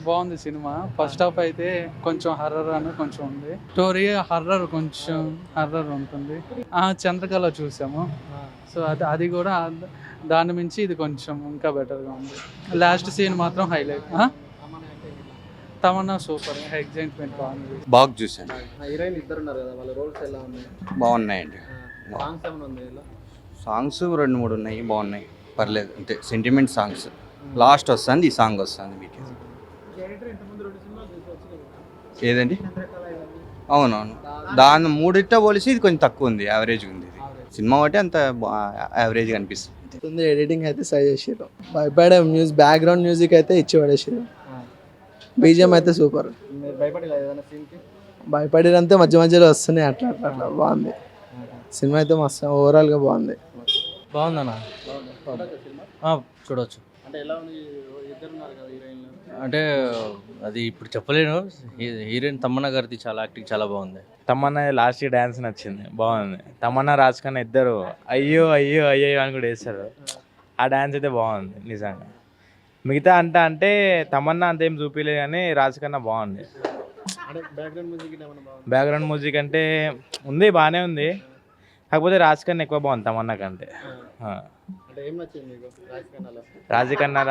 బాగుంది cinema. First half అయితే కొంచెం హర్రర్ అని కొంచెం ఉంది. స్టోరీ కొంచెం హర్రర్ ఉంటుంది. చంద్రకళ చూసాము. సో అది కూడా దాని మించి ఇది కొంచెం ఇంకా బెటర్గా ఉంది. లాస్ట్ సీన్ మాత్రం హైలైట్. తమన్నా సూపర్, ఎగ్జైట్మెంట్ బాగుంది. బాగా చూసాను. హీరోయిన్ ఇద్దరు ఉన్నారు కదా, వాళ్ళ రోల్స్ ఎలా ఉన్నాయి? బాగున్నాయండి. సాంగ్స్ ఏమైనా ఉంది ఇలా? సాంగ్స్ 2-3 ఉన్నాయి, బాగున్నాయి, పర్లేదు. అంతే సెంటిమెంట్ సాంగ్స్. లాస్ట్ వస్తుంది, ఈ సాంగ్ వస్తుంది మీకు. ఏదండి? అవునవును, దాని 3 పోలిసి ఇది కొంచెం తక్కువ ఉంది, యావరేజ్గా ఉంది. ఇది సినిమా ఒకటి అంత యావరేజ్గా అనిపిస్తుంది. ఎడిటింగ్ అయితే సై చేసారు. భయపడే బ్యాక్గ్రౌండ్ మ్యూజిక్ అయితే ఇచ్చి పడేసారు. బీజిఎం అయితే సూపర్. భయపడేదంతే మధ్య మధ్యలో వస్తున్నాయి, అట్లా అట్లా అట్లా బాగుంది. సినిమా అయితే మస్తు ఓవరాల్గా బాగుంది. బాగుందన్న, చూడవచ్చు. అంటే ఎలా ఉంది? ఇద్దరు ఉన్నారు కదా హీరోయిన్లు. అంటే అది ఇప్పుడు చెప్పలేను. హీరోయిన్ తమన్నా గారిది చాలా యాక్టింగ్ చాలా బాగుంది. తమన్నా లాస్ట్ డ్యాన్స్ నచ్చింది, బాగుంది. తమన్నా రాజ్ ఖన్నా ఇద్దరు అయ్యో అయ్యో అయ్యో అని కూడా వేస్తారు. ఆ డ్యాన్స్ అయితే బాగుంది నిజంగా. మిగతా అంటే తమన్నా అంతేం చూపించలేదు, కానీ రాజ్ ఖన్నా బాగుంది. అంటే బ్యాక్గ్రౌండ్ మ్యూజిక్ ఏమైనా బాగుంది? బ్యాక్గ్రౌండ్ మ్యూజిక్ అంటే ఉంది, బాగానే ఉంది. కాకపోతే రాజ్ ఖన్నా ఎక్కువ బాగుంది తమన్నా కంటే. అంటే ఏం నచ్చింది మీకు రాజ్ ఖన్నాలో? రాజ్ ఖన్నా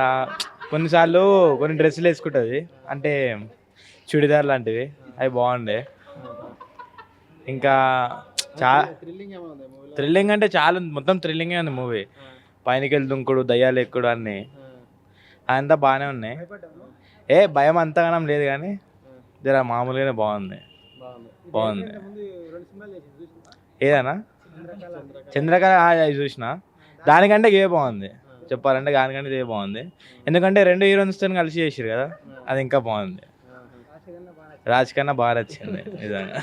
కొన్నిసార్లు కొన్ని డ్రెస్సులు వేసుకుంటుంది, అంటే చుడిదార్ లాంటివి, అవి బాగుండే. ఇంకా థ్రిల్లింగ్ ఏమైనా ఉంది మూవీలో? థ్రిల్లింగ్ అంటే చాలా మొత్తం థ్రిల్లింగే ఉంది మూవీ. పైనకెళ్ళి దుంకుడు, దయ్యాలు ఎక్కుడు అన్నీ అదంతా బాగానే ఉన్నాయి. భయం అంతగానం లేదు, కానీ జర మామూలుగానే బాగుంది. బాగుంది. ఏదన్నా చంద్రకళ చూసిన దానికంటే ఏ బాగుంది చెప్పాలంటే, దానికంటే ఇదే బాగుంది. ఎందుకంటే 2 హీరోయిన్స్తో కలిసి చేసారు కదా, అది ఇంకా బాగుంది. రాజ్ ఖన్నా బాగా నచ్చింది నిజంగా.